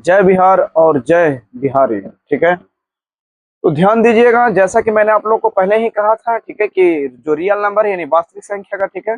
जय बिहार और जय बिहारी। ठीक है, तो ध्यान दीजिएगा, जैसा कि मैंने आप लोग को पहले ही कहा था, ठीक है, कि जो रियल नंबर है यानी वास्तविक संख्या का, ठीक है,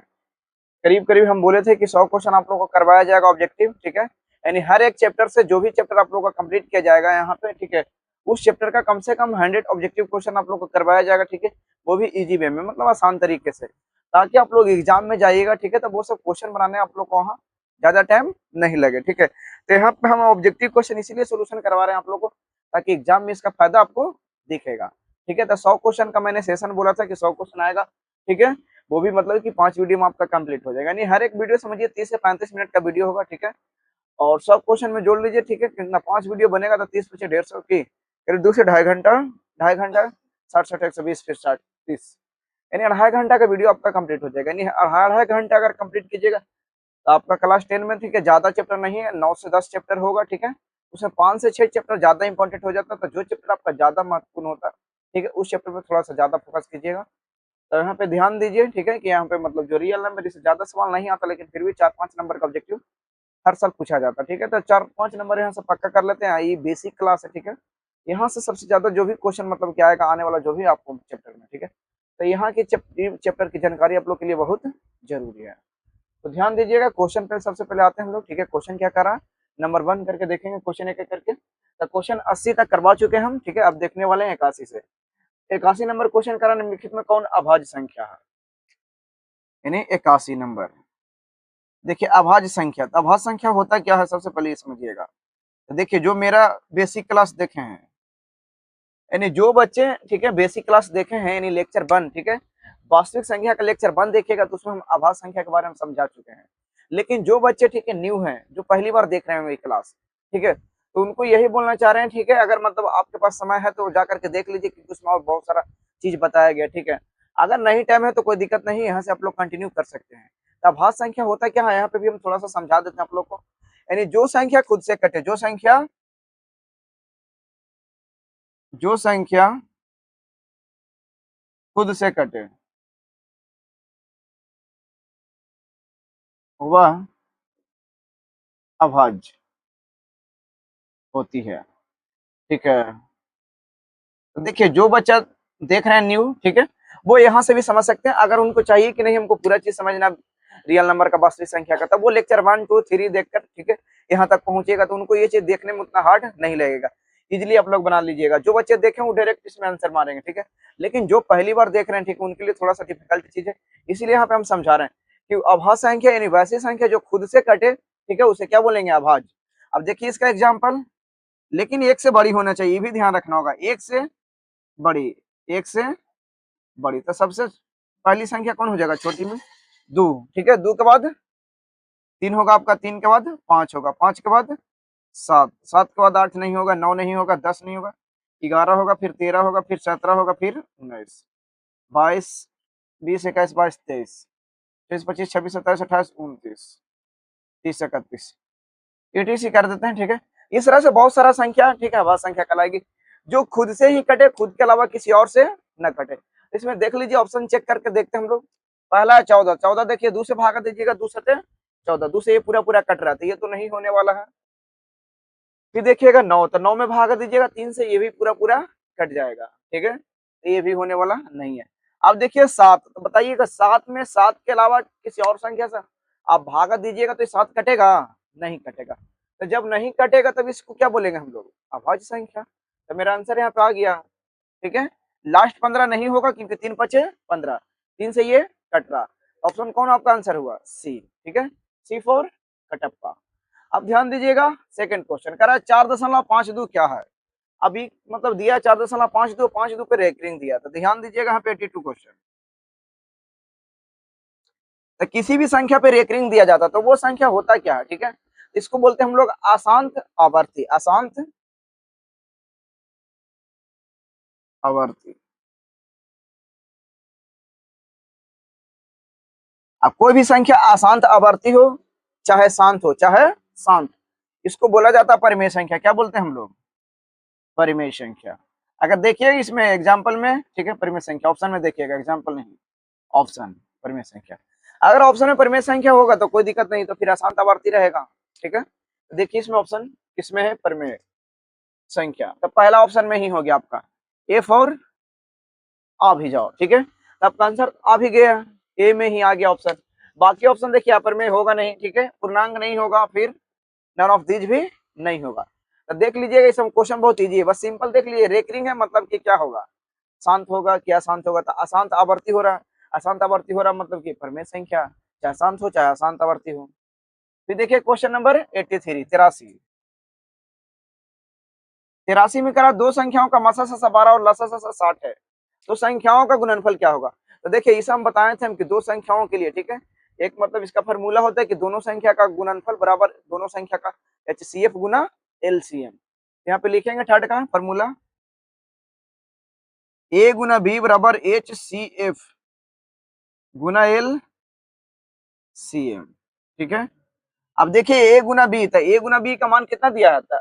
करीब करीब हम बोले थे कि 100 क्वेश्चन आप लोग को करवाया जाएगा ऑब्जेक्टिव। ठीक है, यानी हर एक चैप्टर से जो भी चैप्टर आप लोग का कंप्लीट किया जाएगा यहाँ पे, ठीक है, उस चैप्टर का कम से कम 100 ऑब्जेक्टिव क्वेश्चन आप लोग को करवाया जाएगा। ठीक है, वो भी इजी वे में, मतलब आसान तरीके से, ताकि आप लोग एग्जाम में जाइएगा, ठीक है, तो वो सब क्वेश्चन बनाने आप लोग को वहाँ ज्यादा टाइम नहीं लगे। ठीक है, तो यहाँ पे हम ऑब्जेक्टिव क्वेश्चन इसीलिए सोल्यूशन करवा रहे हैं आप लोग को, ताकि एग्जाम में इसका फायदा आपको दिखेगा। ठीक है, तो 100 क्वेश्चन का मैंने सेशन बोला था कि 100 क्वेश्चन आएगा। ठीक है, वो भी मतलब कि 5 वीडियो में आपका कंप्लीट हो जाएगा, यानी हर एक वीडियो समझिए 30 से 35 मिनट का वीडियो होगा। ठीक है, और सब क्वेश्चन में जोड़ लीजिए। ठीक है, कितना 5 वीडियो बनेगा तो 30 पीछे 150 की करीब 2 से ढाई घंटा 60 120 फिर 60 30, यानी 2.5 घंटा का वीडियो आपका कंप्लीट हो जाएगा। यानी 2.5 घंटा अगर कंप्लीट कीजिएगा तो आपका क्लास 10 में, ठीक है, ज्यादा चैप्टर नहीं है, 9 से 10 चैप्टर होगा। ठीक है, उसमें 5 से 6 चैप्टर ज्यादा इंपॉर्टेंट हो जाता है, तो जो चैप्टर आपका ज्यादा महत्वपूर्ण होता है, ठीक है, उस चैप्टर में थोड़ा सा ज्यादा फोकस कीजिएगा। तो यहाँ पे ध्यान दीजिए, ठीक है, कि यहाँ पे मतलब जो रियल नंबर इससे ज्यादा सवाल नहीं आता, लेकिन फिर भी 4-5 नंबर का ऑब्जेक्टिव हर साल पूछा जाता है। ठीक है, तो 4-5 नंबर यहाँ से पक्का कर लेते हैं। ये बेसिक क्लास है। ठीक है, यहाँ से सबसे ज्यादा जो भी क्वेश्चन मतलब क्या आएगा आने वाला जो भी आपको चैप्टर में, ठीक है, तो यहाँ की चैप्टर की जानकारी आप लोग के लिए बहुत जरूरी है। तो ध्यान दीजिएगा, क्वेश्चन पे सबसे पहले आते हैं हम लोग। ठीक है, क्वेश्चन क्या करा, नंबर 1 करके देखेंगे क्वेश्चन एक एक करके। तो क्वेश्चन 80 तक करवा चुके हैं हम। ठीक है, अब देखने वाले हैं 81 से। 81 नंबर क्वेश्चन करा, निम्नलिखित में कौन अभाज्य संख्या है, यानी 81 नंबर। देखिए अभाज्य संख्या, तो अभाज्य संख्या होता क्या है सबसे पहले ये समझिएगा। तो देखिए जो मेरा बेसिक क्लास देखे हैं, यानी जो बच्चे, ठीक है, बेसिक क्लास देखे हैं यानी लेक्चर 1, ठीक है, वास्तविक संख्या का लेक्चर 1 देखिएगा तो उसमें हम अभाज्य संख्या के बारे में समझा चुके हैं। लेकिन जो बच्चे, ठीक है, न्यू हैं, जो पहली बार देख रहे हैं ये क्लास, ठीक है, तो उनको यही बोलना चाह रहे हैं, ठीक है, अगर मतलब आपके पास समय है तो जाकर के देख लीजिए, क्योंकि उसमें और बहुत सारा चीज बताया गया। ठीक है, अगर नहीं टाइम है तो कोई दिक्कत नहीं, यहाँ से आप लोग कंटिन्यू कर सकते हैं। तो अभाज्य संख्या होता क्या है, यहाँ पे भी हम थोड़ा सा समझा देते हैं आप लोग को। यानी जो संख्या खुद से कटे, जो संख्या खुद से कटे वह अभाज्य होती है। ठीक है, तो देखिए जो बच्चा देख रहे हैं न्यू, ठीक है, वो यहाँ से भी समझ सकते हैं। अगर उनको चाहिए कि नहीं हमको पूरा चीज समझना रियल नंबर का वास्तविक संख्या का, तब वो लेक्चर 1 2 3 देखकर, ठीक है, यहाँ तक पहुंचेगा, तो उनको ये चीज देखने में उतना हार्ड नहीं लगेगा, इजिली आप लोग बना लीजिएगा। जो बच्चे देखें वो डायरेक्ट इसमें आंसर मारेंगे। ठीक है, लेकिन जो पहली बार देख रहे हैं, ठीक है, उनके लिए थोड़ा सा डिफिकल्ट चीज है, इसीलिए यहाँ पे हम समझा रहे हैं कि अभाज्य संख्या यानी वैसी संख्या जो खुद से कटे, ठीक है, उसे क्या बोलेंगे, अभाज्य। अब देखिए इसका एग्जाम्पल, लेकिन एक से बड़ी होना चाहिए, ये भी ध्यान रखना होगा, एक से बड़ी, एक से बड़ी। तो सबसे पहली संख्या कौन हो जाएगा, छोटी में 2। ठीक है, 2 के बाद 3 होगा आपका, 3 के बाद 5 होगा, 5 के बाद 7, 7 के बाद 8 नहीं होगा, 9 नहीं होगा, 10 नहीं होगा, 11 होगा, फिर 13 होगा, फिर 17 होगा, फिर 19 22 20 21 22 23 23 25 26 27 28 29 30 31 ETC कर देते हैं। ठीक है, इस तरह से बहुत सारा संख्या, ठीक है, अभाज्य संख्या कहलाएगी जो खुद से ही कटे, खुद के अलावा किसी और से न कटे। इसमें देख लीजिए, ऑप्शन चेक करके देखते हैं हम लोग। पहला है 14, 14 देखिए 2 से भागा दीजिएगा, 2 सते 14, 2 से ये पूरा पूरा कट रहा था, ये तो नहीं होने वाला है। फिर देखिएगा 9, तो 9 में भागा दीजिएगा 3 से, ये भी पूरा पूरा कट जाएगा। ठीक है, तो ये भी होने वाला नहीं है। अब देखिए 7, तो बताइएगा 7 में 7 के अलावा किसी और संख्या से आप भागा दीजिएगा तो 7 कटेगा, नहीं कटेगा। तो जब नहीं कटेगा तब इसको क्या बोलेंगे हम लोग, अभाज्य संख्या। तो मेरा आंसर यहाँ पे आ गया। ठीक है, लास्ट 15 नहीं होगा क्योंकि 3 5 15, 3 से ये कट रहा। ऑप्शन कौन आपका आंसर हुआ, सी। ठीक है, सी फॉर कटप्पा। अब ध्यान दीजिएगा, सेकंड क्वेश्चन कह रहा है 4.52 क्या है। अभी मतलब दिया 4.52, 5 पे रेकरिंग दिया, तो ध्यान दीजिएगा यहाँ पे 82 क्वेश्चन। तो किसी भी संख्या पे रेकरिंग दिया जाता तो वो संख्या होता क्या है। ठीक है, इसको बोलते हैं हम लोग अशांत आवर्ती, अशांत आवर्ती। अब कोई भी संख्या अशांत आवर्ती हो, चाहे शांत हो, चाहे शांत, इसको बोला जाता है परिमेय संख्या। क्या बोलते हैं हम लोग, परिमेय संख्या। अगर देखिए इसमें एग्जाम्पल में, ठीक है, परिमेय संख्या ऑप्शन में देखिएगा, एग्जाम्पल नहीं, ऑप्शन परिमेय संख्या। अगर ऑप्शन में परिमेय संख्या होगा तो कोई दिक्कत नहीं, तो फिर अशांत आवर्ती रहेगा। ठीक है, देखिए इसमें ऑप्शन किसमें है, परमेय संख्या। तो पहला ऑप्शन में ही हो गया आपका ए फॉर आ भी जाओ, ठीक है। तो आपका आंसर आ भी गया, ए में ही आ गया ऑप्शन। बाकी ऑप्शन देखिए यहाँ पर में होगा नहीं, ठीक है, पूर्णांक नहीं होगा, फिर नन ऑफ दीज भी नहीं होगा। तो देख लीजिएगा, इस क्वेश्चन बहुत इजी है, बस सिंपल देख लीजिए। रेकरिंग है मतलब कि क्या होगा, शांत होगा क्या शांत होगा। तो अशांत आवर्ती हो रहा है, अशांत आवर्ती हो रहा मतलब कि परमेय संख्या, चाहे शांत हो चाहे अशांत आवर्ती हो। फिर देखिए क्वेश्चन नंबर 83, 83 83 में करा दो संख्याओं का मसा सा 12 और लसा सा 60 है, तो संख्याओं का गुणनफल क्या होगा। तो देखिए इसे हम बताए थे हम कि दो संख्याओं के लिए, ठीक है, एक मतलब इसका फॉर्मूला होता है कि दोनों संख्या का गुणनफल बराबर दोनों संख्या का HCF गुना LCM। यहाँ पे लिखेंगे थर्ड का फॉर्मूला, A गुना B बराबर HCF गुना LCM, ठीक है। अब देखिए A गुना B, तो A गुना B का मान कितना दिया है, तो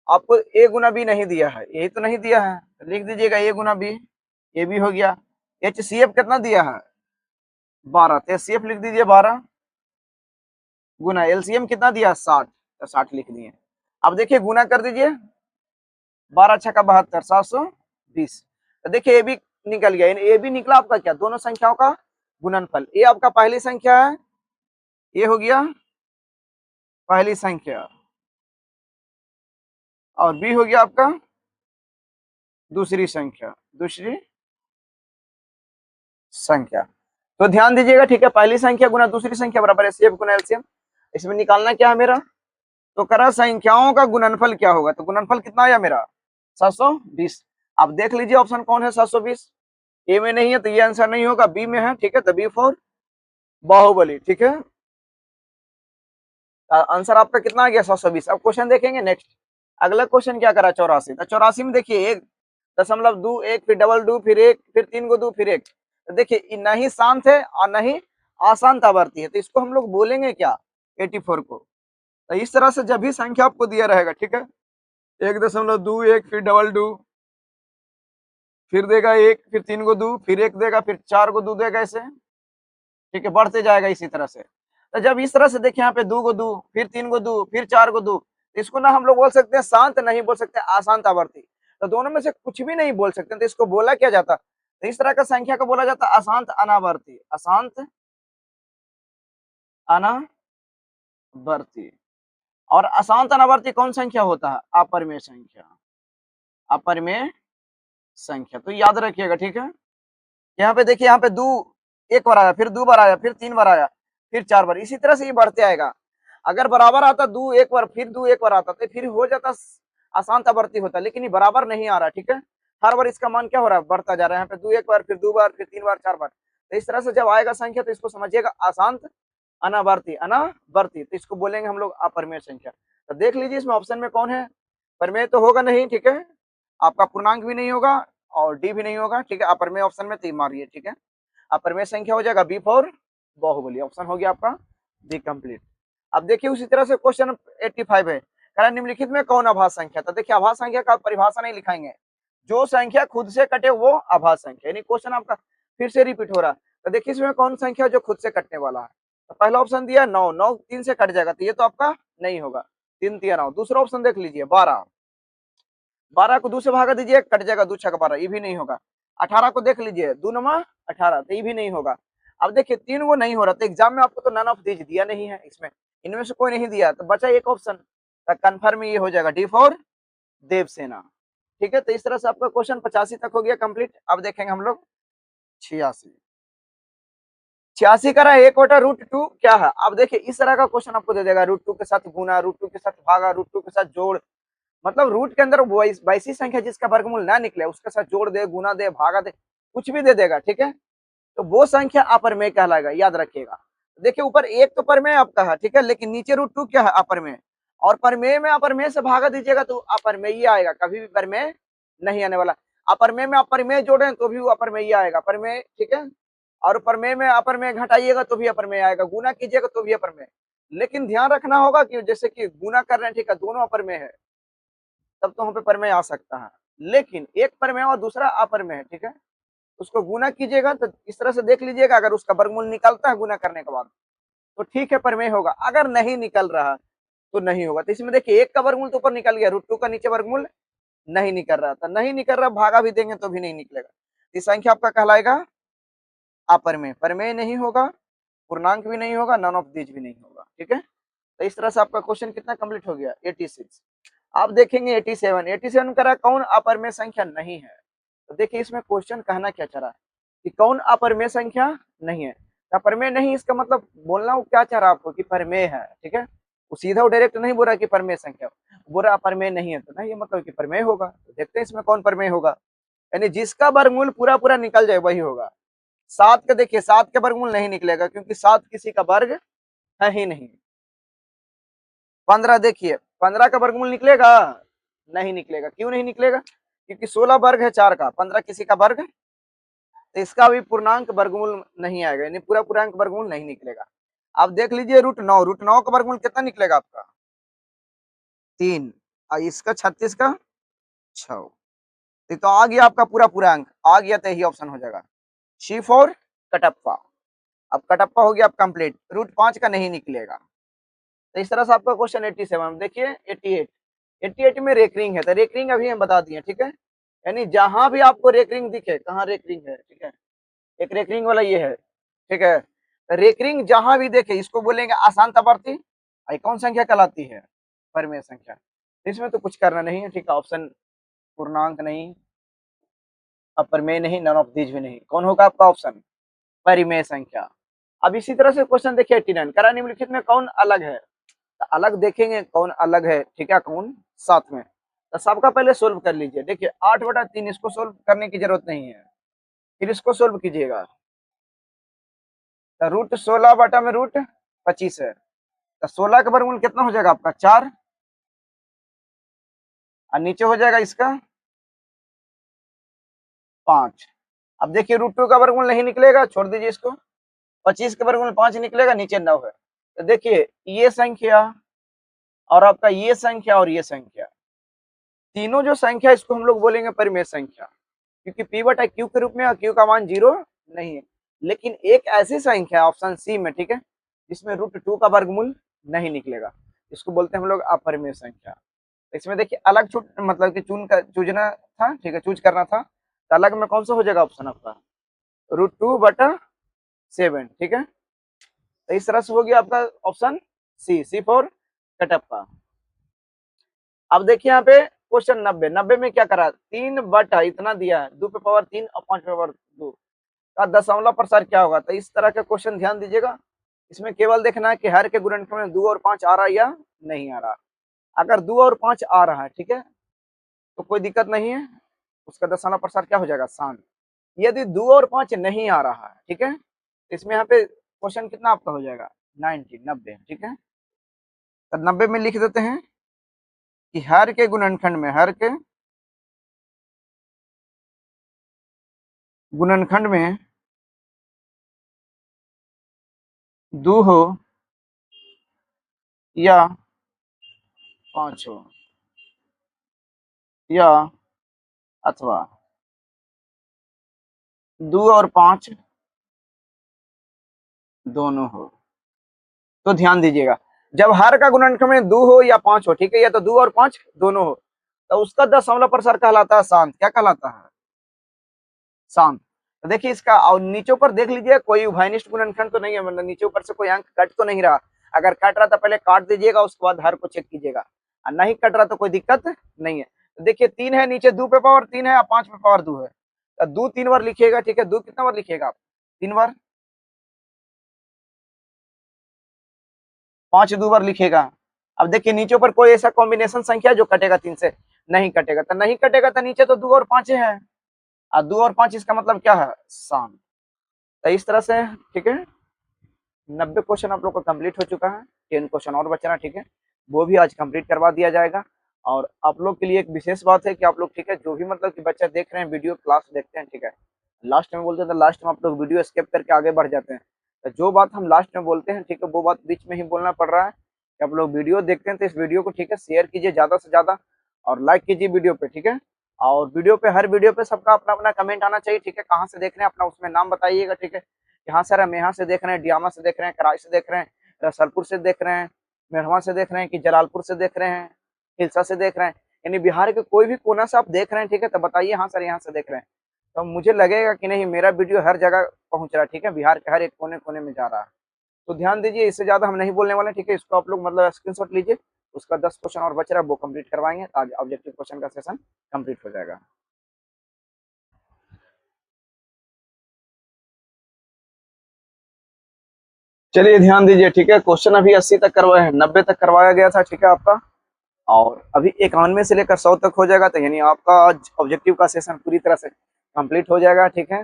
आपको A गुना B नहीं दिया है, यही तो नहीं दिया है, तो लिख दीजिएगा A गुना B, ये भी हो गया। HCF कितना दिया है 12, तो HCF लिख दीजिए 12 गुना LCM कितना दिया 60, तो 60 लिख दिए। अब देखिए गुना कर दीजिए, 12 छक्का 72, 720। तो देखिए ए भी निकल गया, ए भी निकला आपका क्या, दोनों संख्याओं का गुणनफल। ए आपका पहली संख्या है, ये हो गया पहली संख्या, और बी हो गया आपका दूसरी संख्या, दूसरी संख्या। तो ध्यान दीजिएगा, ठीक है, पहली संख्या गुना दूसरी संख्या बराबर HCF गुना LCM। इसमें निकालना क्या है मेरा, तो करा संख्याओं का गुणनफल क्या होगा, तो गुणनफल कितना आया मेरा 720। अब देख लीजिए ऑप्शन कौन है 720, ए में नहीं है तो ये आंसर नहीं होगा, बी में है, ठीक है, तो बी फॉर बाहुबली, ठीक है। आंसर आपका कितना आ गया 720। अब क्वेश्चन देखेंगे नेक्स्ट, अगला क्वेश्चन क्या करा 84। तो 84 में देखिए 1.2 1 फिर डबल 2 फिर 1 फिर 3 को 2 फिर 1। तो देखिए न ही शांत है और न ही अशांत आवर्ती है, तो इसको हम लोग बोलेंगे क्या 84 को। तो इस तरह से जब भी संख्या आपको दिया रहेगा, ठीक है, 1.2 1 फिर डबल 2 फिर देगा 1 फिर 3 को 2 फिर 1 देगा फिर 4 को 2 देगा, ऐसे ठीक है बढ़ते जाएगा इसी तरह से। तो जब इस तरह से देखिए यहाँ पे 2 को 2 फिर 3 को 2 फिर 4 को 2, इसको ना हम लोग बोल सकते हैं शांत, नहीं बोल सकते अशांत आवर्ती, तो दोनों में से कुछ भी नहीं बोल सकते, तो इसको बोला क्या जाता, तो इस तरह का संख्या को बोला जाता अशांत अनावर्ती, अशांत अनावर्ती। और अशांत अनावर्ती कौन संख्या होता है, अपरिमेय संख्या, अपरिमेय संख्या। तो याद रखिएगा, ठीक है। यहाँ पे देखिए, यहाँ पे 2 एक बार आया, फिर 2 बार आया, फिर 3 बार आया, फिर 4 बार, इसी तरह से ये बढ़ते आएगा। अगर बराबर आता 2 एक बार, फिर 2 एक बार आता, तो फिर हो जाता अशांत आवर्ती होता, लेकिन ये बराबर नहीं आ रहा, ठीक है। हर बार इसका मान क्या हो रहा है, बढ़ता जा रहा है। यहाँ पे 2 एक बार, फिर 2 बार, फिर 3 बार, 4 बार, तो इस तरह से जब आएगा संख्या तो इसको समझिएगा अशांत अनावर्ती, अनावर्ती, तो इसको बोलेंगे हम लोग अपरिमेय संख्या। तो देख लीजिए इसमें ऑप्शन में कौन है, परिमेय तो होगा नहीं, ठीक है, आपका पूर्णांक भी नहीं होगा और डी भी नहीं होगा, ठीक है, अपरिमेय ऑप्शन में तीन मारिए, ठीक है। अपरिमेय संख्या हो जाएगा बी फॉर बाहुबली, ऑप्शन हो गया आपका बी कंप्लीट। अब देखिए उसी तरह से क्वेश्चन 85 है, कह निम्नलिखित में कौन अभाज्य संख्या। तो देखिए अभाज्य संख्या का परिभाषा नहीं लिखाएंगे, जो संख्या खुद से कटे वो अभाज्य संख्या, यानी क्वेश्चन आपका फिर से रिपीट हो रहा है। तो देखिए इसमें कौन संख्या जो खुद से कटने वाला है, तो पहला ऑप्शन दिया 9, 9 3 से कट जाएगा, तो ये तो आपका नहीं होगा, 3 3 9। दूसरा ऑप्शन देख लीजिए 12, 12 को 2 से भागा दीजिए, कट जाएगा 2 6 12, ये भी नहीं होगा। 18 को देख लीजिए, 2 9 18, तो ये भी नहीं होगा। अब देखिए 3 वो नहीं हो रहा, तो एग्जाम में आपको तो नन ऑफ दीज दिया नहीं है, इसमें इनमें से कोई नहीं दिया, तो बचा एक ऑप्शन, तो कंफर्म ये हो जाएगा डी फॉर देवसेना, ठीक है। तो इस तरह से आपका क्वेश्चन 85 तक हो गया कंप्लीट। अब देखेंगे हम लोग 86, 86 का रहा 1/√2 क्या है। अब देखिए इस तरह का क्वेश्चन आपको दे देगा, √2 के साथ गुना, √2 के साथ भागा, √2 के साथ जोड़, मतलब रूट के अंदर वैसी संख्या जिसका वर्गमूल ना निकले उसके साथ जोड़ दे, गुना दे, भागा दे, कुछ भी दे देगा, ठीक है, तो वो संख्या अपरिमेय कहलाएगा, याद रखिएगा। देखिए ऊपर एक तो परिमेय आपका है, ठीक है, लेकिन नीचे √2 क्या है, अपरिमेय, और परिमेय में अपरिमेय से भागा दीजिएगा तो अपरिमेय ही आएगा, कभी भी परिमेय नहीं आने वाला। अपरिमेय में अपरिमेय जोड़े तो भी वो अपरिमेय ही आएगा, परिमेय, ठीक है, और परिमेय में अपरिमेय घटाइएगा तो भी अपरिमेय आएगा, गुना कीजिएगा तो भी अपरिमेय। लेकिन ध्यान रखना होगा कि जैसे कि गुना कर रहे हैं, ठीक है, दोनों अपरिमेय है, तब तो वहां पे परिमेय आ सकता है, लेकिन एक परिमेय और दूसरा अपरिमेय है, ठीक है, उसको गुना कीजिएगा तो इस तरह से देख लीजिएगा, अगर उसका वर्गमूल निकलता है गुना करने के बाद तो ठीक है परिमेय होगा, अगर नहीं निकल रहा तो नहीं होगा। तो इसमें देखिए 1 का वर्गमूल तो ऊपर निकल गया, √2 का नीचे वर्गमूल नहीं निकल रहा था, नहीं निकल रहा, भागा भी देंगे तो भी नहीं निकलेगा। इस संख्या आपका कहलाएगा अपरमेय, परमेय नहीं होगा, पूर्णांक भी नहीं होगा, नन ऑफ दीज भी नहीं होगा। ठीक है, तो इस तरह से आपका क्वेश्चन कितना कंप्लीट हो गया, 86। आप देखेंगे 87 कह रहा है कौन अपरमेय संख्या नहीं है। तो देखिए इसमें क्वेश्चन कहना क्या चाह रहा है कि कौन अपरमेय संख्या नहीं है। अपरमेय नहीं इसका मतलब बोलना वो क्या चाह रहा है आपको कि परमेय है। ठीक है, वो सीधा डायरेक्ट नहीं बोल रहा कि परमेय संख्या, बोल रहा अपरमेय नहीं है, तो नहीं ये मतलब कि परमेय होगा। तो देखते हैं इसमें कौन परमेय होगा, यानी जिसका वर्गमूल पूरा पूरा निकल जाए वही होगा। 7 का देखिए 7 का वर्गमूल नहीं निकलेगा क्योंकि 7 किसी का वर्ग है ही नहीं। 15 देखिए 15 का वर्गमूल निकलेगा, नहीं निकलेगा। क्यों नहीं निकलेगा, क्योंकि 16 वर्ग है 4 का, 15 किसी का वर्ग, तो इसका भी पूर्णांक वर्गमूल नहीं आएगा, यानी पूरा पूर्णांक वर्गमूल नहीं निकलेगा। आप देख लीजिए √9 का वर्गमूल कितना निकलेगा आपका 3, और इसका 36 का 6, तो आ गया आपका पूरा पूर्णांक आ गया, तो यही ऑप्शन हो जाएगा सी फॉर कटप्पा। अब कटप्पा हो गया आप कंप्लीट, √5 का नहीं निकलेगा। तो इस तरह से आपका क्वेश्चन 87। देखिए 88 में रेकरिंग है, तो रेकरिंग अभी हम बता दिए। ठीक है, यानी जहां भी आपको रेकरिंग दिखे, कहाँ रेकरिंग है, ठीक है, एक रेकरिंग वाला ये है। ठीक है, तो रेकरिंग जहां भी देखे इसको बोलेंगे अशांतावर्ती। कौन संख्या कहलाती है, परमेय संख्या। इसमें तो कुछ करना नहीं है। ठीक है, ऑप्शन पूर्णांक नहीं, अपरमेय नहीं, नन ऑफ दीज भी नहीं, कौन होगा आपका ऑप्शन परिमेय संख्या। अब इसी तरह से क्वेश्चन देखिए 89 करा निम्नलिखित में कौन अलग है। तो अलग देखेंगे कौन अलग है, ठीक है, कौन साथ में। तो सबका पहले सोल्व कर लीजिए। देखिए 8/3 इसको सोल्व करने की जरूरत नहीं है, फिर इसको सोल्व कीजिएगा। तो √16 में √25 है, तो 16 का वर्गमूल कितना हो जाएगा आपका 4, और नीचे हो जाएगा इसका 5। अब देखिए √2 का वर्गमूल नहीं निकलेगा, छोड़ दीजिए इसको। 25 का वर्गमूल 5 निकलेगा, नीचे 9 है। तो देखिए ये संख्या और आपका ये संख्या और ये संख्या, तीनों जो संख्या इसको हम लोग बोलेंगे परिमेय संख्या, क्योंकि p/q के रूप में q का मान 0 नहीं है। लेकिन एक ऐसी संख्या ऑप्शन सी में, ठीक है, जिसमें √2 का वर्गमूल नहीं निकलेगा, इसको बोलते हैं हम लोग अपरिमेय संख्या। इसमें देखिए अलग छूट मतलब कि चूजना था, ठीक है, चूज करना था, तो अलग में कौन सा हो जाएगा ऑप्शन आपका √2/7। ठीक है, तो इस तरह से हो गया आपका ऑप्शन सी फॉर कटप्पा। अब देखिए यहाँ पे क्वेश्चन 90 में क्या करा, 3 इतना दिया है, 2/3 और 5/2 का दशमलव प्रसार क्या होगा। तो इस तरह का क्वेश्चन ध्यान दीजिएगा, इसमें केवल देखना है कि हर के गुणनखंड में 2 और 5 आ रहा है या नहीं आ रहा। अगर 2 और 5 आ रहा है, ठीक है, तो कोई दिक्कत नहीं है, उसका दशमलव प्रसार क्या हो जाएगा, शांत। यदि 2 और 5 नहीं आ रहा है, ठीक है, तो इसमें यहाँ पे क्वेश्चन कितना आपका हो जाएगा 90। ठीक है, तो 90 में लिख देते हैं कि हर के गुणनखंड में, हर के गुणनखंड में 2 हो या 5 हो, या अथवा 2 और 5 दोनों हो। तो ध्यान दीजिएगा, जब हर का गुणनखंड में 2 हो या 5 हो, ठीक है, या तो 2 और 5 दोनों हो, तो उसका दशमलव प्रसार कहलाता है शांत। क्या कहलाता है, शांत। तो देखिए इसका, और नीचे ऊपर देख लीजिए कोई उभयनिष्ठ गुणनखंड तो नहीं है, मतलब नीचे ऊपर से कोई अंक कट तो नहीं रहा। अगर कट रहा तो पहले काट दीजिएगा, उसके बाद हर को चेक कीजिएगा, और नहीं कट रहा तो कोई दिक्कत नहीं है। तो देखिए 3 है, नीचे 2/3 है और 5/2 है, तो 2 3 बार लिखिएगा। ठीक है, 2 कितना बार लिखिएगा आप, 3 बार, 5 2 बार लिखिएगा। अब देखिए नीचे ऊपर कोई ऐसा कॉम्बिनेशन संख्या जो कटेगा 3 से, नहीं कटेगा। तो नहीं कटेगा तो नीचे तो 2 और 5 है, और 2 और 5 इसका मतलब क्या है, शांत। तो इस तरह से, ठीक है, 90 क्वेश्चन आप लोग का कंप्लीट हो चुका है, 10 क्वेश्चन और बचा है। ठीक है, वो भी आज कंप्लीट करवा दिया जाएगा। और आप लोग के लिए एक विशेष बात है कि आप लोग, ठीक है, जो भी मतलब कि बच्चा देख रहे हैं वीडियो क्लास देखते हैं, ठीक है, लास्ट में बोलते हैं तो लास्ट में आप लोग वीडियो स्किप करके आगे बढ़ जाते हैं। तो जो बात हम लास्ट में बोलते हैं, ठीक है, वो बात बीच में ही बोलना पड़ रहा है कि आप लोग वीडियो देखते हैं तो इस वीडियो को, ठीक है, शेयर कीजिए ज़्यादा से ज़्यादा और लाइक कीजिए वीडियो पे। ठीक है, और वीडियो पे, हर वीडियो पे सबका अपना अपना कमेंट आना चाहिए। ठीक है, कहाँ से देख रहे हैं अपना उसमें नाम बताइएगा। ठीक है, यहाँ सर हम यहाँ से देख रहे हैं, डियामा से देख रहे हैं, कराई से देख रहे हैं, रसलपुर से देख रहे हैं, मेरवा से देख रहे हैं कि जलालपुर से देख रहे हैं, हिलसा से देख रहे हैं, यानी बिहार के कोई भी कोना से आप देख रहे हैं, ठीक है, तो बताइए हाँ सर यहाँ से देख रहे हैं, तो मुझे लगेगा कि नहीं मेरा वीडियो हर जगह पहुंच रहा है, ठीक है, बिहार के हर एक कोने कोने में जा रहा है। तो ध्यान दीजिए, इससे ज्यादा हम नहीं बोलने वाले, ठीक है, इसको आप लोग मतलब स्क्रीनशॉट लीजिए, उसका 10 क्वेश्चन और बच रहा है वो कंप्लीट करवाएंगे, आज ऑब्जेक्टिव क्वेश्चन का सेशन कंप्लीट हो जाएगा। चलिए ध्यान दीजिए, ठीक है, क्वेश्चन अभी 80 तक करवाए हैं, 90 तक करवाया गया था, ठीक है आपका, और अभी 91 से लेकर 100 तक हो जाएगा, तो यानी आपका आज ऑब्जेक्टिव का सेशन पूरी तरह से कंप्लीट हो जाएगा, ठीक है।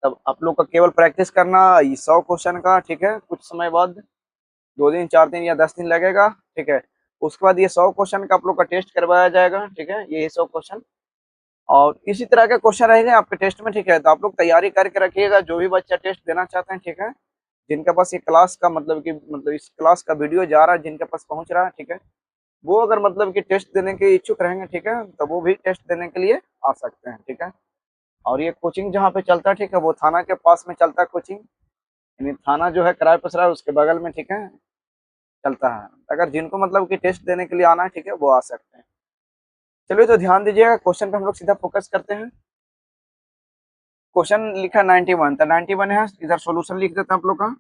तब आप लोग का केवल प्रैक्टिस करना 100 क्वेश्चन का, ठीक है, कुछ समय बाद 2 दिन 4 दिन या 10 दिन लगेगा, ठीक है। उसके बाद ये 100 क्वेश्चन का आप लोग का टेस्ट करवाया जाएगा, ठीक है, ये 100 क्वेश्चन, और इसी तरह के क्वेश्चन रहेंगे आपके टेस्ट में, ठीक है। तो आप लोग तैयारी करके रखिएगा, जो भी बच्चा टेस्ट देना चाहते हैं, ठीक है, जिनके पास ये क्लास का मतलब कि मतलब इस क्लास का वीडियो जा रहा है, जिनके पास पहुंच रहा है, ठीक है, वो अगर मतलब कि टेस्ट देने के इच्छुक रहेंगे, ठीक है, तो वो भी टेस्ट देने के लिए आ सकते हैं, ठीक है। और ये कोचिंग जहाँ पे चलता है, ठीक है, वो थाना के पास में चलता है कोचिंग, यानी थाना जो है किराए पसरा है उसके बगल में, ठीक है, चलता है। अगर जिनको मतलब कि टेस्ट देने के लिए आना है, ठीक है, वो आ सकते हैं। चलिए तो ध्यान दीजिएगा, क्वेश्चन पे हम लोग सीधा फोकस करते हैं। क्वेश्चन लिखा 91, तो 91 है, इधर सॉल्यूशन लिख देते हैं आप लोग का।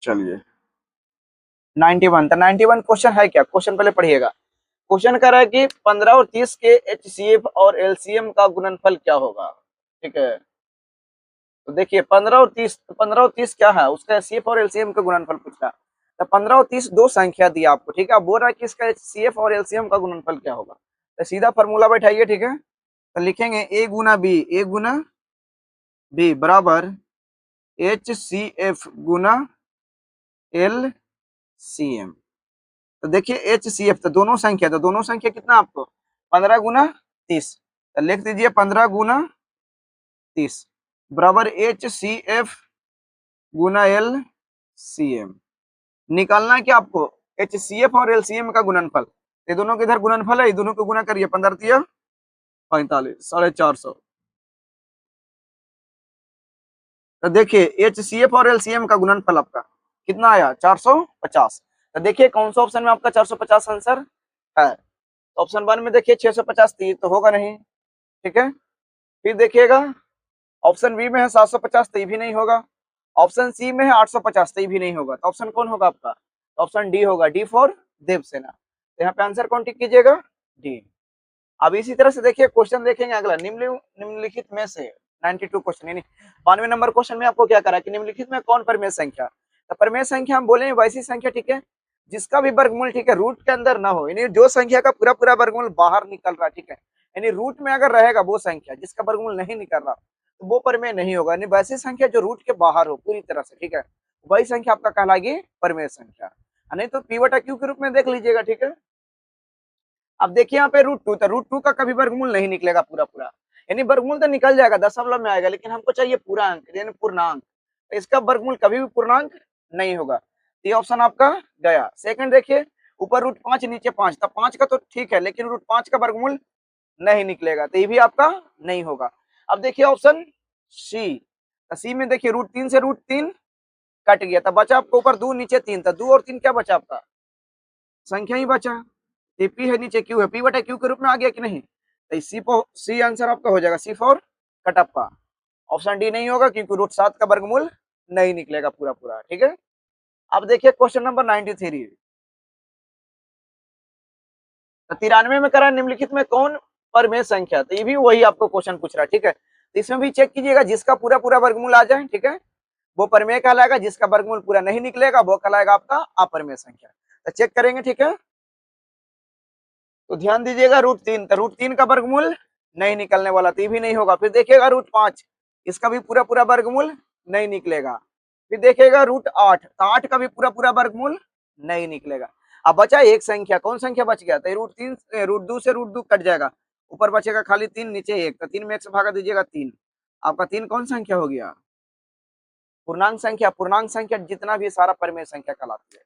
चलिए 91, तो 91 क्वेश्चन है क्या, क्वेश्चन पहले पढ़िएगा। क्वेश्चन कर रहा है कि 15 और 30 के HCF और LCM का गुणनफल क्या होगा, ठीक है। तो देखिए 15 और 30 क्या है, उसका HCF और LCM का गुणनफल पूछ रहा है। तो 15 और 30 दो संख्या दी आपको, ठीक है, अब बोल रहा है कि इसका HCF और LCM का गुणनफल क्या होगा। तो सीधा फॉर्मूला बैठाइए, ठीक है, तो लिखेंगे A गुना B बराबर HCF गुना LCM। तो देखिए HCF तो दोनों संख्या कितना आपको 15 गुना 30, तो लिख दीजिए 15 गुना 30 बराबर HCF गुना LCM। निकालना है क्या आपको, HCF और LCM का गुणनफल, ये दोनों के इधर गुणनफल है, ये दोनों को गुना करिए, 15 तिया 45, 450। तो देखिए HCF और LCM का गुणनफल आपका कितना आया 450। तो देखिए कौन सा ऑप्शन में आपका 450 आंसर है, तो ऑप्शन 1 में देखिए 650 थी तो होगा नहीं, ठीक है। फिर देखिएगा ऑप्शन बी में है 750, तो ये भी नहीं होगा। ऑप्शन सी में है 850, तो ये भी नहीं होगा। तो ऑप्शन कौन होगा आपका, तो ऑप्शन डी होगा, डी फॉर देवसेना। तो यहाँ पे आंसर कौन टिक कीजिएगा, डी। अब इसी तरह से देखिए क्वेश्चन देखेंगे अगला, निम्नलिखित में से 92 क्वेश्चन, यानी 92 नंबर क्वेश्चन में आपको क्या करा कि निम्नलिखित में कौन परमेय संख्या, तो परमेय संख्या हम बोले वैसी संख्या, ठीक है, जिसका भी वर्गमूल, ठीक है, रूट के अंदर ना हो, यानी जो संख्या का पूरा पूरा वर्गमूल बाहर निकल रहा है, ठीक है, यानी रूट में अगर रहेगा वो संख्या जिसका वर्गमूल नहीं निकल रहा, तो वो परमेय नहीं होगा, यानी वैसी संख्या जो रूट के बाहर हो पूरी तरह से, ठीक है, वही संख्या आपका कहलाएगी परमेय संख्या। नहीं तो पी बटा क्यू के रूप में देख लीजिएगा, ठीक है। अब देखिए यहाँ पे √2, तो √2 का कभी वर्गमूल नहीं निकलेगा पूरा पूरा, यानी वर्गमूल तो निकल जाएगा, दशमलव में आएगा, लेकिन हमको चाहिए पूरा अंक यानी पूर्णांक, तो इसका वर्गमूल कभी भी पूर्णांक नहीं होगा। तो ये ऑप्शन आपका गया। सेकंड देखिए, ऊपर √5 नीचे 5, तो 5 का तो ठीक है, लेकिन √5 का वर्गमूल नहीं निकलेगा, तो ये भी आपका नहीं होगा। अब देखिए ऑप्शन सी, तो सी में देखिए √3 से √3 कट गया, तो बचा आपको ऊपर 2 नीचे 3, तो 2 और 3 क्या बचा आपका, संख्या ही बचा। ये पी है नीचे क्यू है, पी बटा क्यू के रूप में आ गया कि नहीं, तो सी आंसर आपका हो जाएगा, सी फॉर कटप्पा। ऑप्शन डी नहीं होगा क्योंकि √7 का वर्गमूल नहीं निकलेगा पूरा पूरा, ठीक है। अब देखिए क्वेश्चन नंबर 93, तो 93 में करा निम्नलिखित में कौन परमेय संख्या, तो ये भी वही आपको क्वेश्चन पूछ रहा है, ठीक है, तो इसमें भी चेक कीजिएगा जिसका पूरा पूरा वर्गमूल आ जाए, ठीक है, वो परमेय कहलाएगा, जिसका वर्गमूल पूरा नहीं निकलेगा वो कहलाएगा आपका अपरमेय संख्या। तो चेक करेंगे, ठीक है, तो ध्यान दीजिएगा √3, तो √3 का वर्गमूल नहीं निकलने वाला, तो ये भी नहीं होगा। फिर देखिएगा √5, इसका भी पूरा पूरा वर्गमूल नहीं निकलेगा। फिर देखिएगा √8, तो 8 का भी पूरा पूरा वर्गमूल नहीं निकलेगा। अब बचा एक संख्या, कौन संख्या बच गया, तो √3 √2 से √2 कट जाएगा, ऊपर बचेगा खाली 3 नीचे 1, तो 3 में 1 से भागा दीजिएगा 3, आपका 3 कौन संख्या हो गया, पूर्णांक संख्या। पूर्णांक संख्या जितना भी सारा परमेय संख्या कहलाती है,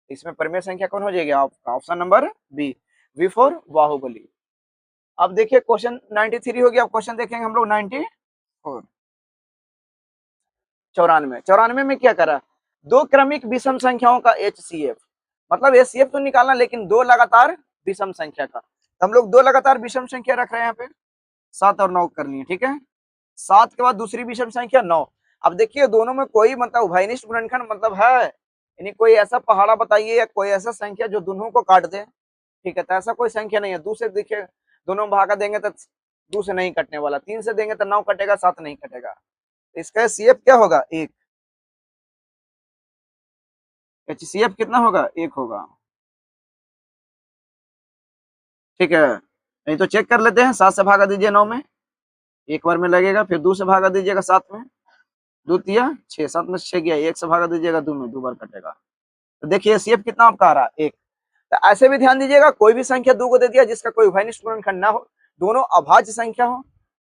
इसमें परमेय संख्या कौन हो जाएगी आपका, option number B, B for Baahubali. अब देखिए क्वेश्चन 93 हो गया, अब क्वेश्चन देखेंगे हम लोग 94। 94। 94 में क्या करा, दो क्रमिक विषम संख्याओं का HCF, मतलब HCF तो निकालना लेकिन दो लगातार विषम संख्या का। तो हम लोग दो लगातार विषम संख्या रख रहे हैं यहाँ पे, 7 और 9 करनी है, ठीक है। 7 के बाद दूसरी विषम संख्या 9। अब देखिए दोनों में कोई मतलब उभयनिष्ठ गुणनखंड मतलब है, यानी कोई ऐसा पहाड़ा बताइए या कोई ऐसा संख्या जो दोनों को काट दे, ठीक है। तो ऐसा कोई संख्या नहीं है। 2 से देखिए दोनों भागा देंगे तो 2 से नहीं कटने वाला, 3 से देंगे तो 9 कटेगा, 7 नहीं कटेगा। इसका HCF क्या होगा, 1। HCF कितना होगा, 1 होगा, ठीक है। नहीं तो चेक कर लेते हैं, 7 से भागा दीजिए 9 में, एक बार में लगेगा, फिर 2 से भागा दीजिएगा 7 में, 2 तिया 6, 7 में 6 गया, 1 से भागा दीजिएगा 2 में, 2 बार कटेगा। तो देखिए HCF कितना आपका आ रहा है, 1। तो ऐसे भी ध्यान दीजिएगा, कोई भी संख्या 2 को दे दिया जिसका कोई उभयनिष्ठ गुणनखंड ना हो, दोनों अभाज्य संख्या हो,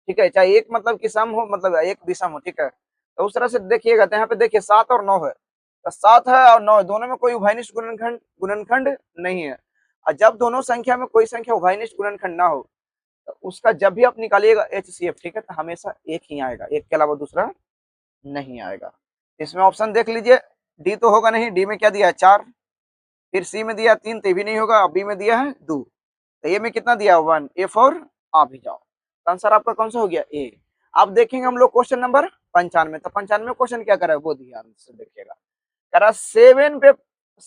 ठीक है, चाहे एक मतलब की सम हो, मतलब एक विषम हो, ठीक है। तो उस तरह से देखिएगा, तो यहाँ पे देखिए 7 और 9 है, तो 7 है और 9 दोनों में कोई उभयनिष्ठ गुणनखंड नहीं है। और जब दोनों संख्या में कोई संख्या उभयनिष्ठ गुणनखंड ना हो, तो उसका जब भी आप निकालिएगा HCF, ठीक है, तो हमेशा एक ही आएगा, एक के अलावा दूसरा नहीं आएगा। इसमें ऑप्शन देख लीजिए, डी तो होगा नहीं, डी में क्या दिया है 4, फिर सी में दिया 3, तो भी नहीं होगा, बी में दिया है 2, तो ए में कितना दिया 1, ए फॉर आ भी जाओ। तो आंसर आपका कौन सा हो गया, ए। अब देखेंगे हम लोग क्वेश्चन नंबर 95। तो 95 क्वेश्चन क्या करा है वो ध्यान से देखिएगा, करा 7 पे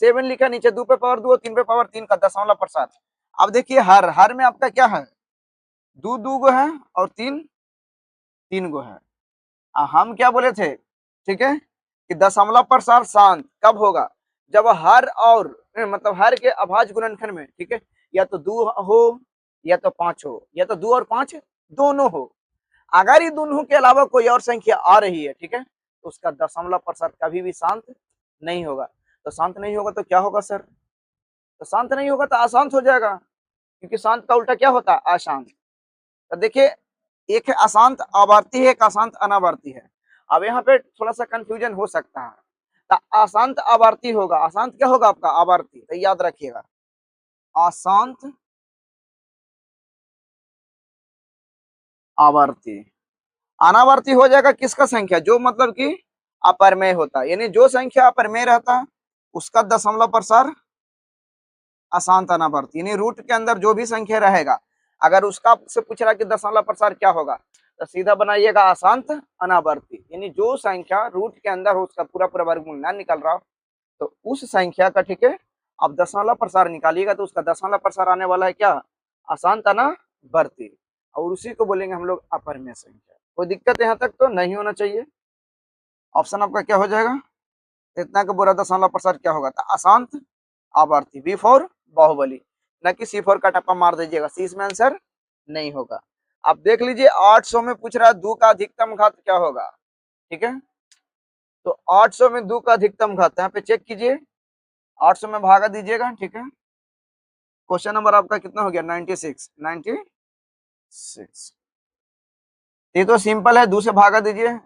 7 लिखा, नीचे 2 पे पावर 2, 3 पे पावर 3 का दशमलव प्रसार। अब देखिए हर में आपका क्या है, 2 2 गो है और 3 3 गो है। हम क्या बोले थे, ठीक है, कि दशमलव प्रसार शांत कब होगा, जब हर और मतलब हर के अभाज्य गुणनखंड में, ठीक है, या तो 2 हो या तो 5 हो, या तो 2 और 5 दोनों हो। अगर ये दोनों के अलावा कोई और संख्या आ रही है, ठीक है, तो उसका दशमलव प्रसार कभी भी शांत नहीं होगा। तो शांत नहीं होगा तो क्या होगा सर, तो शांत नहीं होगा तो अशांत हो जाएगा, क्योंकि शांत का उल्टा क्या होता है, अशांत। तो देखिए एक है अशांत आवर्ती है, एक अशांत अनावर्ती है। अब यहाँ पे थोड़ा सा कंफ्यूजन हो सकता है, तो अशांत आवर्ती होगा, अशांत क्या होगा आपका, आवर्ती, तो याद रखिएगा अशांत आवर्ती। अनावर्ती हो जाएगा किसका संख्या, जो मतलब कि अपरमेय होता है, यानी जो संख्या अपरमेय रहता है उसका दशमलव प्रसार अशांत अनावर्ती, यानी रूट के अंदर जो भी संख्या रहेगा, अगर उसका से पूछ रहा कि दशमलव प्रसार क्या होगा, तो सीधा बनाइएगा अशांत अनावर्ती, यानी जो संख्या रूट के अंदर हो उसका पूरा पूरा वर्गमूल ना निकल रहा हो, तो उस संख्या का, ठीक है, अब दशमलव प्रसार निकालिएगा तो उसका दशमलव प्रसार आने वाला है क्या, अशांत अनावर्ती, और उसी को बोलेंगे हम लोग अपरमेय संख्या। कोई दिक्कत यहाँ तक तो नहीं होना चाहिए। ऑप्शन आपका क्या हो जाएगा, इतना का बुरा दशमलव प्रसार क्या होगा, तो अशांत आवर्ती, बी फॉर बाहुबली, न कि सी फॉर का टप्पा मार दीजिएगा, सी इसमें आंसर नहीं होगा। आप देख लीजिए 800 में पूछ रहा है 2 का अधिकतम घात क्या होगा, ठीक है, तो 800 में 2 का अधिकतम घात यहाँ पे चेक कीजिए, 800 में भागा दीजिएगा, ठीक है। क्वेश्चन नंबर आपका कितना हो गया, 96 96। ये तो सिंपल है, 2 से भागा दीजिए।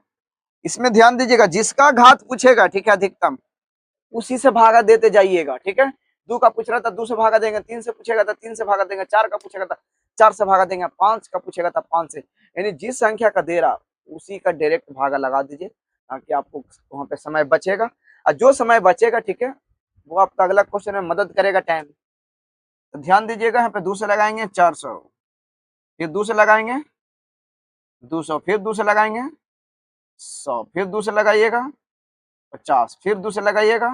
इसमें ध्यान दीजिएगा जिसका घात पूछेगा, ठीक है, अधिकतम, उसी से भागा देते जाइएगा, ठीक है। 2 का पूछ रहा था 2 से भागा देंगे, 3 से पूछेगा तो 3 से भागा देंगे, 4 का पूछेगा तो 4 से भागा देंगे, 5 का पूछेगा तो 5 से, यानी जिस संख्या का दे रहा उसी का डायरेक्ट भागा लगा दीजिए, ताकि आपको वहां पे समय बचेगा, और जो समय बचेगा, ठीक है, वो आपका अगला क्वेश्चन में मदद करेगा टाइम। तो ध्यान दीजिएगा, यहाँ पे 2 से लगाएंगे 400, फिर 2 से लगाएंगे 200, फिर 2 से लगाएंगे 100, फिर 2 से लगाइएगा 50, फिर 2 से लगाइएगा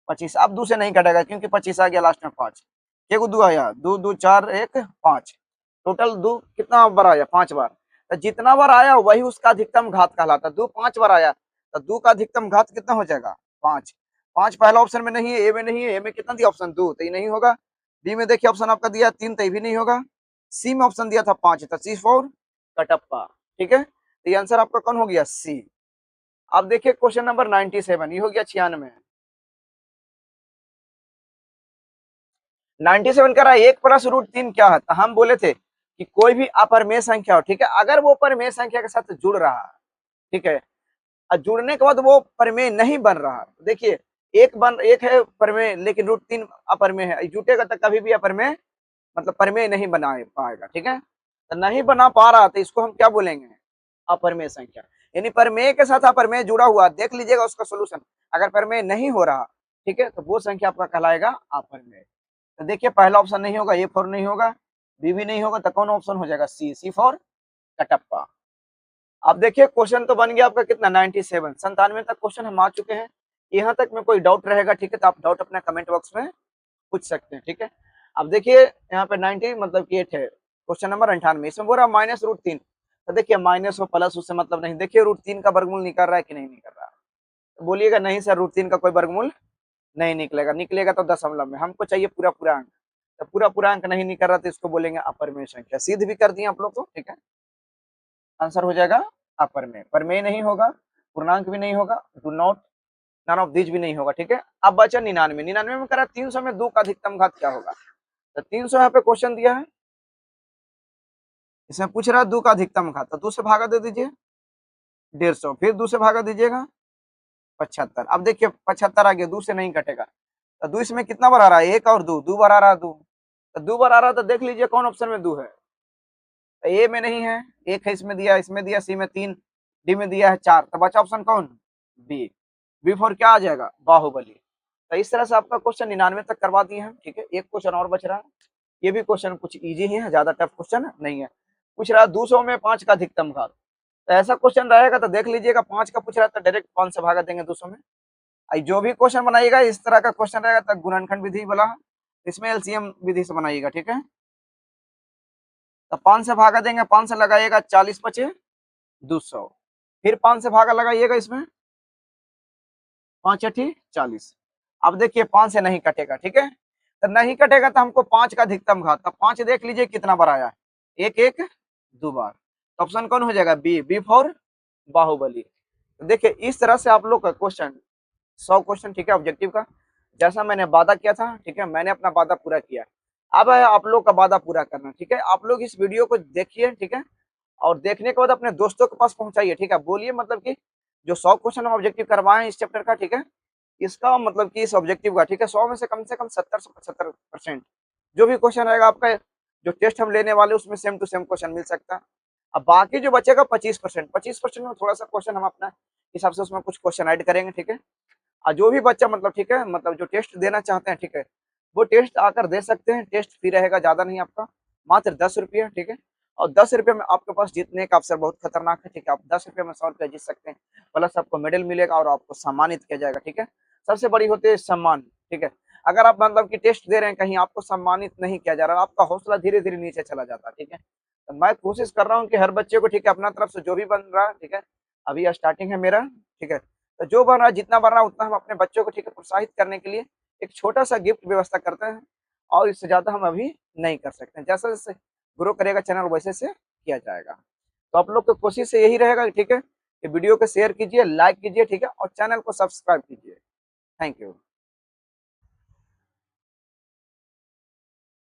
25। अब 2 से नहीं कटेगा क्योंकि 25 आ गया लास्ट में 5, एक 2 आया, 2 2 4 1 5, टोटल 2 कितना बार आया, 5 बार। तो जितना बार आया वही उसका अधिकतम घात कहलाता है। 2 5 बार आया तो 2 का अधिकतम घात कितना हो जाएगा, 5। 5 पहला ऑप्शन में नहीं है, ए में नहीं है, ए में कितना दिया ऑप्शन 2, तो ये नहीं होगा। बी में देखिए ऑप्शन आपका दिया 3, तो ये भी नहीं होगा। सी में ऑप्शन दिया था 5, तो सी फॉर कटप्पा, ठीक है। तो ये आंसर आपका कौन हो गया, सी। अब देखिए क्वेश्चन नंबर 97, ये हो गया 96। 97 कह रहा है 1 प्लस रूट 3 क्या है, तो हम बोले थे कि कोई भी अपरमेय संख्या हो, ठीक है, अगर वो परमेय संख्या के साथ जुड़ रहा है, ठीक है, और जुड़ने के बाद वो परमेय नहीं बन रहा, देखिए एक है परमेय लेकिन रूट 3 अपरमेय है, जुटेगा तो कभी भी अपरमेय मतलब परमेय नहीं बना पाएगा, ठीक है। तो नहीं बना पा रहा तो इसको हम क्या बोलेंगे, अपरमेय संख्या। यानी प्रमेय के साथ प्रमेय जुड़ा हुआ, देख लीजिएगा उसका सोल्यूशन। अगर प्रमेय नहीं हो रहा, ठीक है, तो वो संख्या आपका कहलाएगा अप्रमेय। तो देखिए पहला ऑप्शन नहीं होगा, ए फॉर नहीं होगा, बी भी नहीं होगा, तो कौन ऑप्शन हो जाएगा? सी, सी फॉर कटप्पा। अब देखिए क्वेश्चन तो बन गया आपका कितना, 97, 97 तक क्वेश्चन हम आ चुके हैं। यहाँ तक में कोई डाउट रहेगा, ठीक है, तो आप डाउट अपना कमेंट बॉक्स में पूछ सकते हैं, ठीक है। अब देखिए यहाँ पे 90 मतलब कि 8 है, क्वेश्चन नंबर 98, इसमें बोल रहा -√3। तो देखिए माइनस हो प्लस उससे मतलब नहीं, देखिए √3 का वर्गमूल निकल रहा है कि नहीं निकल रहा है? तो बोलिएगा नहीं सर, √3 का कोई वर्गमूल नहीं निकलेगा, निकलेगा तो दशमलव में, हमको चाहिए पूरा पूरा अंक। तो पूरा पूरा अंक नहीं निकल रहा तो इसको बोलेंगे अपरमेय संख्या। सिद्ध भी कर दिए आप लोग को, ठीक है, आंसर हो जाएगा अपरमेय। परमेय नहीं होगा, पूर्णांक भी नहीं होगा, do not, none of this भी नहीं होगा, ठीक है। अब बचा 99, 99 में करा 300 में 2 का अधिकतम घात क्या होगा? तो 300 यहाँ पे क्वेश्चन दिया है, इसमें पूछ रहा है 2 का अधिकतम घात, तो 2 से भागा दे दीजिए 150, फिर 2 से भागा दीजिएगा 75। अब देखिए 75 आ गया, 2 से नहीं कटेगा, तो 2 इसमें कितना बार आ रहा है? 1 और 2, 2 बार आ रहा है 2, तो 2 बार आ रहा है, तो देख लीजिए कौन ऑप्शन में 2 है? तो ए में नहीं है, 1 है इसमें दिया, सी में 3, डी में दिया है 4, तो बचा ऑप्शन कौन? बी, बी फॉर क्या आ जाएगा? बाहुबली। तो इस तरह से आपका क्वेश्चन 99 तक करवा दिए हैं, ठीक है। एक क्वेश्चन और बच रहा है, ये भी क्वेश्चन कुछ इजी ही है, ज्यादा टफ क्वेश्चन नहीं है। पूछ रहा है 200 में 5 का अधिकतम घात, तो ऐसा क्वेश्चन रहेगा तो देख लीजिएगा 5 का पूछ रहा है तो डायरेक्ट 5 से भागा देंगे 200 में। जो भी क्वेश्चन बनाइएगा इस तरह का क्वेश्चन रहेगा तो गुणनखंड विधि वाला, इसमें एलसीएम विधि से बनाइएगा, ठीक है। तो 5 से भागा देंगे, 5 से लगाइएगा 40 बचे 200, फिर 5 से भागा लगाइएगा, इसमें 5 × 40। अब देखिए 5 से नहीं कटेगा, ठीक है, तो नहीं कटेगा तो हमको 5 का अधिकतम घात, तो 5 देख लीजिए कितना बार आया है, 1 1 2 बार, तो ऑप्शन कौन हो जाएगा? B, B for Baahubali. तो देखिए इस तरह से आप लोग का क्वेश्चन 100 क्वेश्चन, ठीक है, ऑब्जेक्टिव का, जैसा मैंने वादा किया था, ठीक है, मैंने अपना वादा पूरा किया। अब है आप लोग का वादा पूरा करना, ठीक है। आप लोग इस वीडियो को देखिए, ठीक है, और देखने के बाद अपने दोस्तों के पास पहुंचाइए, ठीक है। बोलिए मतलब कि जो 100 क्वेश्चन हम ऑब्जेक्टिव करवाए हैं इस चैप्टर का, ठीक है, इसका मतलब कि इस ऑब्जेक्टिव का, ठीक है, 100 में से कम 70 से 75% जो भी क्वेश्चन रहेगा आपका, जो टेस्ट हम लेने वाले उसमें सेम टू सेम क्वेश्चन मिल सकता है। अब बाकी जो बचेगा 25%, 25% में थोड़ा सा क्वेश्चन हम अपना हिसाब से उसमें कुछ क्वेश्चन ऐड करेंगे, ठीक है। और जो भी बच्चा मतलब, ठीक है, मतलब जो टेस्ट देना चाहते हैं, ठीक है, वो टेस्ट आकर दे सकते हैं। टेस्ट फी रहेगा, ज्यादा नहीं आपका, मात्र 10 रुपये, ठीक है। और 10 रुपये में आपके पास जीतने का अवसर बहुत खतरनाक है, ठीक है। आप 10 रुपये में 100 रुपया जीत सकते हैं, प्लस आपको मेडल मिलेगा और आपको सम्मानित किया जाएगा, ठीक है। सबसे बड़ी होती है सम्मान, ठीक है। अगर आप मतलब कि टेस्ट दे रहे हैं कहीं, आपको सम्मानित नहीं किया जा रहा, आपका हौसला धीरे धीरे नीचे चला जाता है, ठीक है। तो मैं कोशिश कर रहा हूँ कि हर बच्चे को, ठीक है, अपना तरफ से जो भी बन रहा है, ठीक है, अभी स्टार्टिंग है मेरा, ठीक है, तो जो बन रहा है, जितना बन रहा है उतना हम अपने बच्चों को, ठीक है, प्रोत्साहित करने के लिए एक छोटा सा गिफ्ट व्यवस्था करते हैं, और इससे ज्यादा हम अभी नहीं कर सकते हैं। जैसे जैसे ग्रो करेगा चैनल वैसे से किया जाएगा। तो आप लोग की कोशिश से यही रहेगा, ठीक है, कि वीडियो को शेयर कीजिए, लाइक कीजिए, ठीक है, और चैनल को सब्सक्राइब कीजिए। Thank you.